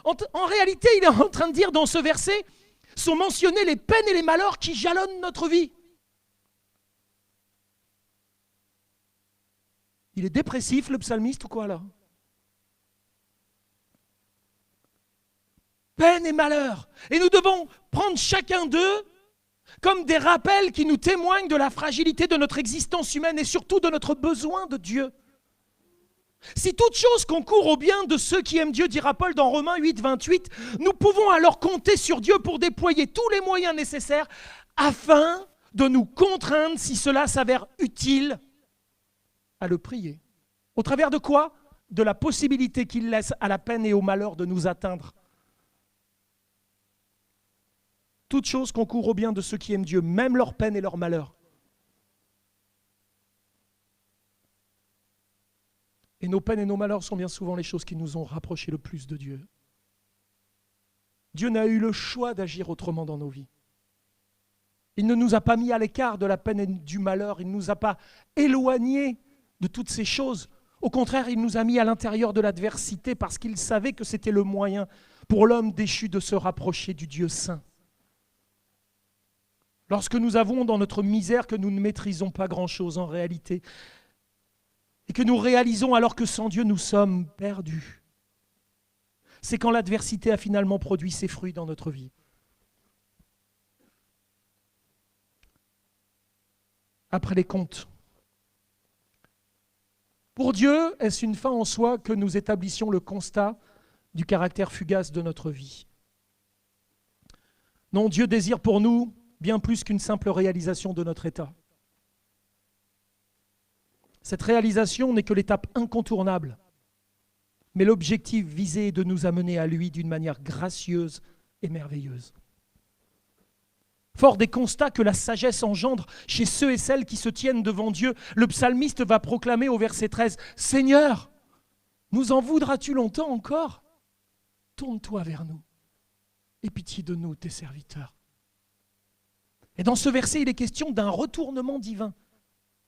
En réalité, il est en train de dire dans ce verset, sont mentionnés les peines et les malheurs qui jalonnent notre vie. Il est dépressif, le psalmiste, ou quoi là? Peine et malheur. Et nous devons prendre chacun d'eux comme des rappels qui nous témoignent de la fragilité de notre existence humaine et surtout de notre besoin de Dieu. Si toute chose concourt au bien de ceux qui aiment Dieu, dira Paul dans Romains 8, 28, nous pouvons alors compter sur Dieu pour déployer tous les moyens nécessaires afin de nous contraindre, si cela s'avère utile, à le prier. Au travers de quoi? De la possibilité qu'il laisse à la peine et au malheur de nous atteindre. Toute chose concourt au bien de ceux qui aiment Dieu, même leur peine et leur malheur. Et nos peines et nos malheurs sont bien souvent les choses qui nous ont rapprochés le plus de Dieu. Dieu n'a eu le choix d'agir autrement dans nos vies. Il ne nous a pas mis à l'écart de la peine et du malheur, il ne nous a pas éloignés de toutes ces choses. Au contraire, il nous a mis à l'intérieur de l'adversité parce qu'il savait que c'était le moyen pour l'homme déchu de se rapprocher du Dieu saint. Lorsque nous avons dans notre misère que nous ne maîtrisons pas grand-chose en réalité, et que nous réalisons alors que sans Dieu nous sommes perdus, c'est quand l'adversité a finalement produit ses fruits dans notre vie. Après les comptes. Pour Dieu, est-ce une fin en soi que nous établissions le constat du caractère fugace de notre vie? Non, Dieu désire pour nous bien plus qu'une simple réalisation de notre état. Cette réalisation n'est que l'étape incontournable, mais l'objectif visé est de nous amener à lui d'une manière gracieuse et merveilleuse. Fort des constats que la sagesse engendre chez ceux et celles qui se tiennent devant Dieu, le psalmiste va proclamer au verset 13, « Seigneur, nous en voudras-tu longtemps encore? Tourne-toi vers nous, aie pitié de nous, tes serviteurs. » Et dans ce verset, il est question d'un retournement divin.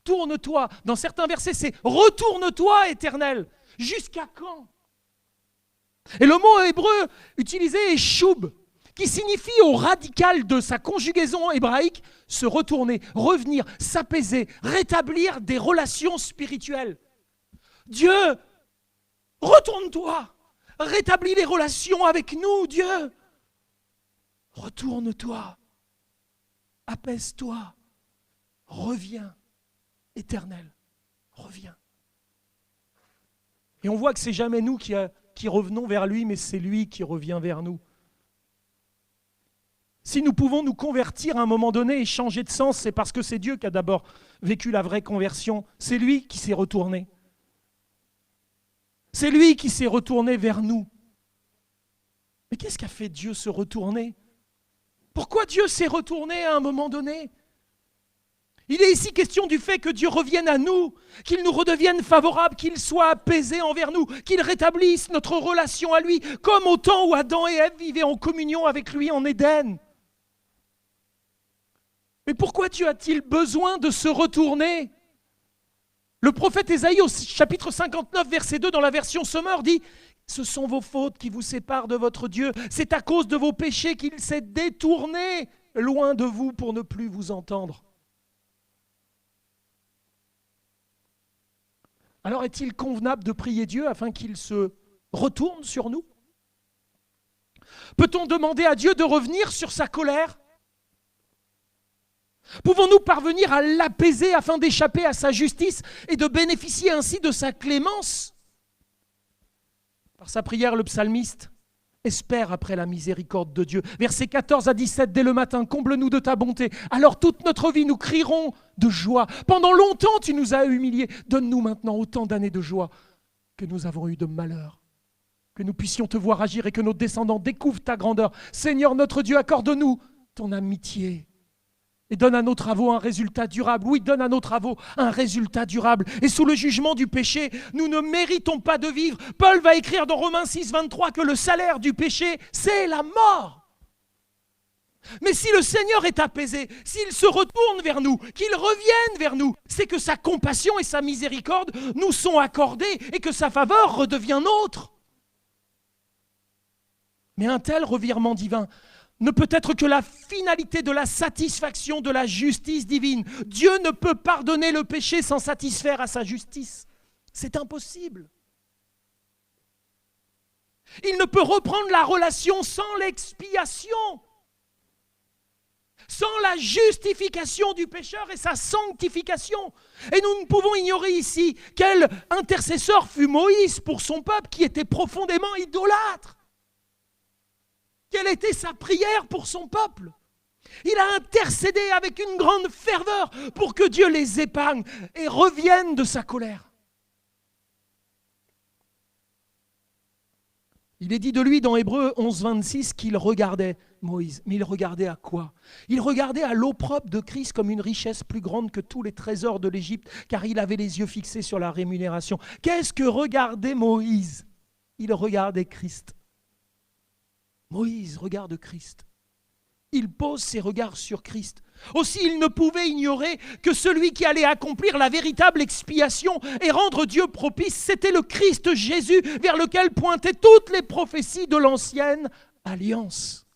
Tourne-toi. Dans certains versets, c'est « Retourne-toi, Éternel. » Jusqu'à quand? Et le mot hébreu utilisé est « shub », qui signifie au radical de sa conjugaison hébraïque se retourner, revenir, s'apaiser, rétablir des relations spirituelles. Dieu, retourne-toi. Rétablis les relations avec nous, Dieu. Retourne-toi. Apaise-toi. Reviens. Éternel, reviens. Et on voit que c'est jamais nous qui revenons vers lui, mais c'est lui qui revient vers nous. Si nous pouvons nous convertir à un moment donné et changer de sens, c'est parce que c'est Dieu qui a d'abord vécu la vraie conversion. C'est lui qui s'est retourné. C'est lui qui s'est retourné vers nous. Mais qu'est-ce qu'a fait Dieu se retourner? Pourquoi Dieu s'est retourné à un moment donné? Il est ici question du fait que Dieu revienne à nous, qu'il nous redevienne favorable, qu'il soit apaisé envers nous, qu'il rétablisse notre relation à lui, comme au temps où Adam et Ève vivaient en communion avec lui en Éden. Mais pourquoi Dieu a-t-il besoin de se retourner? Le prophète Ésaïe au chapitre 59, verset 2, dans la version Sommer, dit « Ce sont vos fautes qui vous séparent de votre Dieu. C'est à cause de vos péchés qu'il s'est détourné loin de vous pour ne plus vous entendre. » Alors est-il convenable de prier Dieu afin qu'il se retourne sur nous? Peut-on demander à Dieu de revenir sur sa colère? Pouvons-nous parvenir à l'apaiser afin d'échapper à sa justice et de bénéficier ainsi de sa clémence? Par sa prière, le psalmiste espère après la miséricorde de Dieu. Versets 14 à 17, dès le matin, comble-nous de ta bonté. Alors toute notre vie, nous crierons de joie. Pendant longtemps, tu nous as humiliés. Donne-nous maintenant autant d'années de joie que nous avons eu de malheur. Que nous puissions te voir agir et que nos descendants découvrent ta grandeur. Seigneur notre Dieu, accorde-nous ton amitié Et donne à nos travaux un résultat durable. Oui, donne à nos travaux un résultat durable. Et sous le jugement du péché, nous ne méritons pas de vivre. Paul va écrire dans Romains 6, 23 que le salaire du péché, c'est la mort. Mais si le Seigneur est apaisé, s'il se retourne vers nous, qu'il revienne vers nous, c'est que sa compassion et sa miséricorde nous sont accordées et que sa faveur redevient nôtre. Mais un tel revirement divin ne peut être que la finalité de la satisfaction de la justice divine. Dieu ne peut pardonner le péché sans satisfaire à sa justice. C'est impossible. Il ne peut reprendre la relation sans l'expiation, sans la justification du pécheur et sa sanctification. Et nous ne pouvons ignorer ici quel intercesseur fut Moïse pour son peuple qui était profondément idolâtre. Quelle était sa prière pour son peuple? Il a intercédé avec une grande ferveur pour que Dieu les épargne et revienne de sa colère. Il est dit de lui dans Hébreux 11, 26 qu'il regardait Moïse. Mais il regardait à quoi? Il regardait à l'opprobre de Christ comme une richesse plus grande que tous les trésors de l'Égypte, car il avait les yeux fixés sur la rémunération. Qu'est-ce que regardait Moïse? Il regardait Christ. Moïse regarde Christ. Il pose ses regards sur Christ. Aussi, il ne pouvait ignorer que celui qui allait accomplir la véritable expiation et rendre Dieu propice, c'était le Christ Jésus vers lequel pointaient toutes les prophéties de l'ancienne alliance.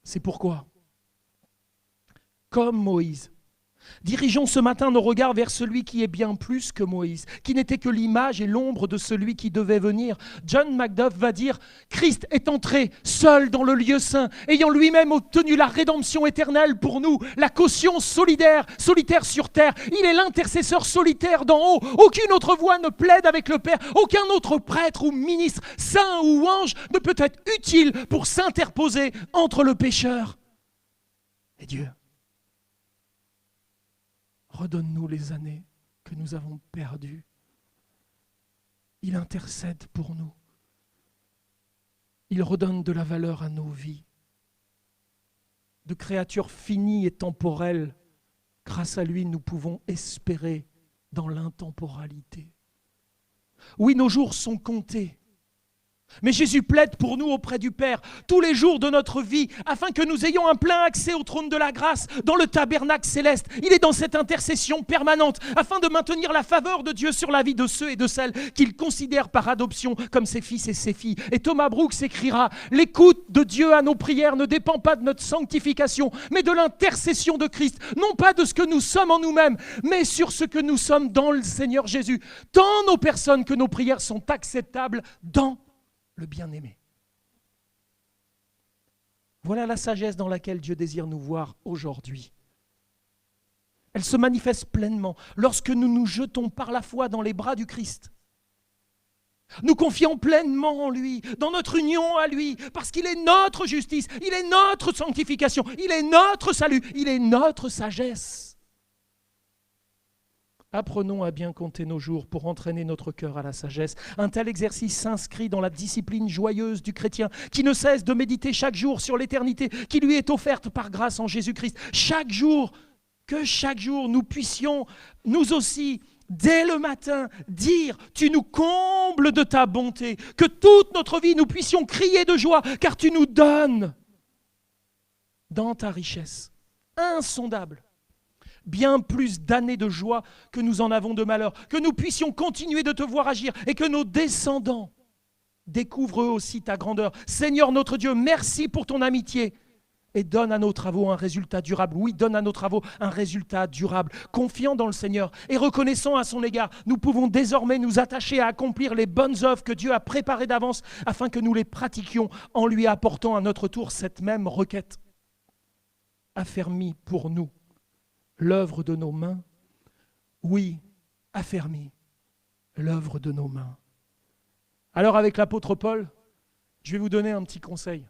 C'est pourquoi, comme Moïse, dirigeons ce matin nos regards vers celui qui est bien plus que Moïse, qui n'était que l'image et l'ombre de celui qui devait venir. John Macduff va dire « Christ est entré seul dans le lieu saint, ayant lui-même obtenu la rédemption éternelle pour nous, la caution solitaire sur terre. Il est l'intercesseur solitaire d'en haut. Aucune autre voix ne plaide avec le Père. Aucun autre prêtre ou ministre, saint ou ange ne peut être utile pour s'interposer entre le pécheur et Dieu. » Redonne-nous les années que nous avons perdues. Il intercède pour nous. Il redonne de la valeur à nos vies. De créatures finies et temporelles, grâce à lui, nous pouvons espérer dans l'intemporalité. Oui, nos jours sont comptés. Mais Jésus plaide pour nous auprès du Père tous les jours de notre vie afin que nous ayons un plein accès au trône de la grâce dans le tabernacle céleste. Il est dans cette intercession permanente afin de maintenir la faveur de Dieu sur la vie de ceux et de celles qu'il considère par adoption comme ses fils et ses filles. Et Thomas Brooks écrira « L'écoute de Dieu à nos prières ne dépend pas de notre sanctification, mais de l'intercession de Christ, non pas de ce que nous sommes en nous-mêmes, mais sur ce que nous sommes dans le Seigneur Jésus. Tant nos personnes que nos prières sont acceptables dans le bien-aimé. » Voilà la sagesse dans laquelle Dieu désire nous voir aujourd'hui. Elle se manifeste pleinement lorsque nous nous jetons par la foi dans les bras du Christ. Nous confions pleinement en lui, dans notre union à lui, parce qu'il est notre justice, il est notre sanctification, il est notre salut, il est notre sagesse. Apprenons à bien compter nos jours pour entraîner notre cœur à la sagesse. Un tel exercice s'inscrit dans la discipline joyeuse du chrétien qui ne cesse de méditer chaque jour sur l'éternité qui lui est offerte par grâce en Jésus-Christ. Chaque jour, que chaque jour nous puissions, nous aussi, dès le matin, dire « Tu nous combles de ta bonté », que toute notre vie nous puissions crier de joie car tu nous donnes dans ta richesse insondable bien plus d'années de joie que nous en avons de malheur, que nous puissions continuer de te voir agir et que nos descendants découvrent eux aussi ta grandeur. Seigneur notre Dieu, merci pour ton amitié et donne à nos travaux un résultat durable. Oui, donne à nos travaux un résultat durable. Confiant dans le Seigneur et reconnaissant à son égard, nous pouvons désormais nous attacher à accomplir les bonnes œuvres que Dieu a préparées d'avance afin que nous les pratiquions en lui apportant à notre tour cette même requête. Affermis pour nous l'œuvre de nos mains, oui, affermis l'œuvre de nos mains. Alors avec l'apôtre Paul, je vais vous donner un petit conseil.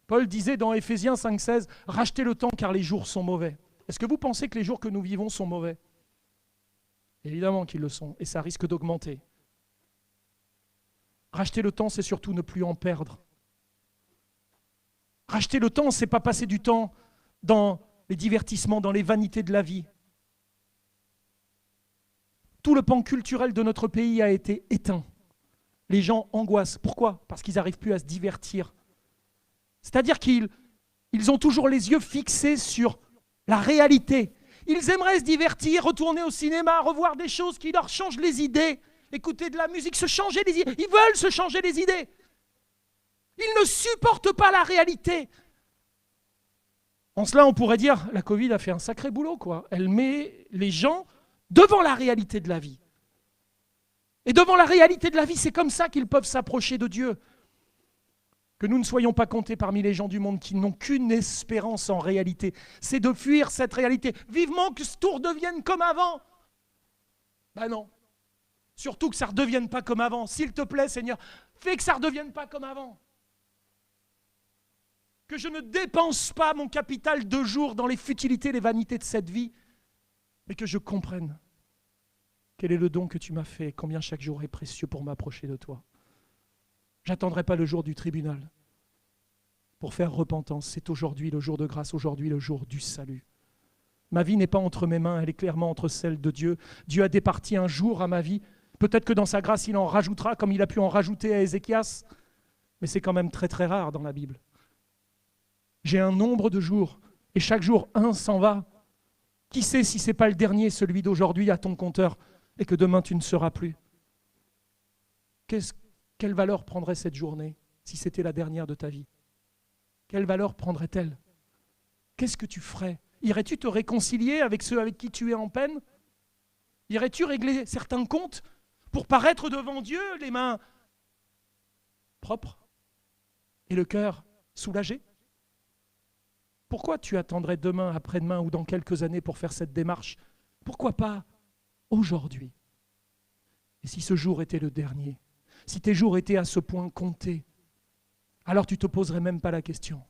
Paul disait dans Éphésiens 5,16, « Rachetez le temps car les jours sont mauvais. » Est-ce que vous pensez que les jours que nous vivons sont mauvais? Évidemment qu'ils le sont, et ça risque d'augmenter. Racheter le temps, c'est surtout ne plus en perdre. Racheter le temps, c'est pas passer du temps dans les divertissements, dans les vanités de la vie. Tout le pan culturel de notre pays a été éteint. Les gens angoissent. Pourquoi ? Parce qu'ils n'arrivent plus à se divertir. C'est-à-dire qu'ils ont toujours les yeux fixés sur la réalité. Ils aimeraient se divertir, retourner au cinéma, revoir des choses qui leur changent les idées, écouter de la musique, se changer les idées. Ils veulent se changer les idées. Ils ne supportent pas la réalité. En cela, on pourrait dire, la Covid a fait un sacré boulot, quoi. Elle met les gens devant la réalité de la vie. Et devant la réalité de la vie, c'est comme ça qu'ils peuvent s'approcher de Dieu. Que nous ne soyons pas comptés parmi les gens du monde qui n'ont qu'une espérance en réalité. C'est de fuir cette réalité. Vivement que ce tour devienne comme avant. Ben non. Surtout que ça ne redevienne pas comme avant. S'il te plaît, Seigneur, fais que ça ne redevienne pas comme avant. Que je ne dépense pas mon capital de jour dans les futilités, les vanités de cette vie, mais que je comprenne quel est le don que tu m'as fait, combien chaque jour est précieux pour m'approcher de toi. J'attendrai pas le jour du tribunal pour faire repentance. C'est aujourd'hui le jour de grâce, aujourd'hui le jour du salut. Ma vie n'est pas entre mes mains, elle est clairement entre celles de Dieu. Dieu a départi un jour à ma vie. Peut-être que dans sa grâce, il en rajoutera comme il a pu en rajouter à Ézéchias, mais c'est quand même très très rare dans la Bible. J'ai un nombre de jours et chaque jour, un s'en va. Qui sait si ce n'est pas le dernier, celui d'aujourd'hui à ton compteur, et que demain tu ne seras plus. Quelle valeur prendrait cette journée si c'était la dernière de ta vie ? Quelle valeur prendrait-elle ? Qu'est-ce que tu ferais ? Irais-tu te réconcilier avec ceux avec qui tu es en peine ? Irais-tu régler certains comptes pour paraître devant Dieu les mains propres et le cœur soulagé ? Pourquoi tu attendrais demain, après-demain ou dans quelques années pour faire cette démarche ? Pourquoi pas aujourd'hui ? Et si ce jour était le dernier, si tes jours étaient à ce point comptés, alors tu ne te poserais même pas la question.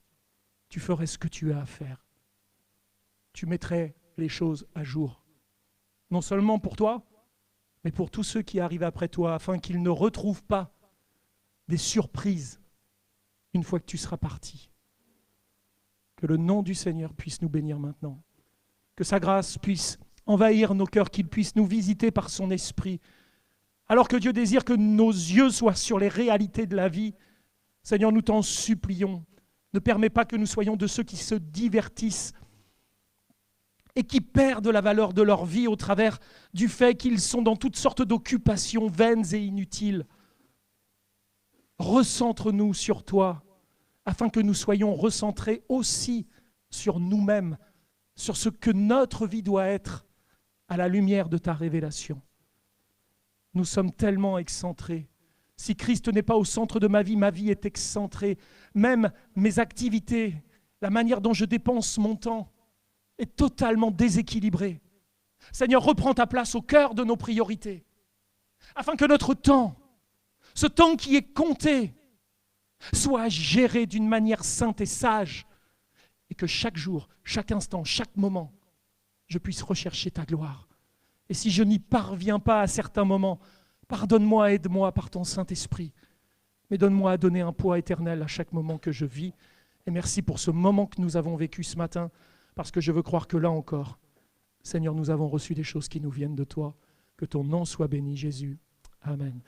Tu ferais ce que tu as à faire. Tu mettrais les choses à jour. Non seulement pour toi, mais pour tous ceux qui arrivent après toi, afin qu'ils ne retrouvent pas des surprises une fois que tu seras parti. Que le nom du Seigneur puisse nous bénir maintenant. Que sa grâce puisse envahir nos cœurs, qu'il puisse nous visiter par son esprit. Alors que Dieu désire que nos yeux soient sur les réalités de la vie, Seigneur, nous t'en supplions. Ne permets pas que nous soyons de ceux qui se divertissent et qui perdent la valeur de leur vie au travers du fait qu'ils sont dans toutes sortes d'occupations vaines et inutiles. Recentre-nous sur toi, afin que nous soyons recentrés aussi sur nous-mêmes, sur ce que notre vie doit être à la lumière de ta révélation. Nous sommes tellement excentrés. Si Christ n'est pas au centre de ma vie est excentrée. Même mes activités, la manière dont je dépense mon temps est totalement déséquilibrée. Seigneur, reprends ta place au cœur de nos priorités, afin que notre temps, ce temps qui est compté, soit géré d'une manière sainte et sage, et que chaque jour, chaque instant, chaque moment, je puisse rechercher ta gloire. Et si je n'y parviens pas à certains moments, pardonne-moi, aide-moi par ton Saint-Esprit, mais donne-moi à donner un poids éternel à chaque moment que je vis. Et merci pour ce moment que nous avons vécu ce matin, parce que je veux croire que là encore, Seigneur, nous avons reçu des choses qui nous viennent de toi. Que ton nom soit béni, Jésus. Amen.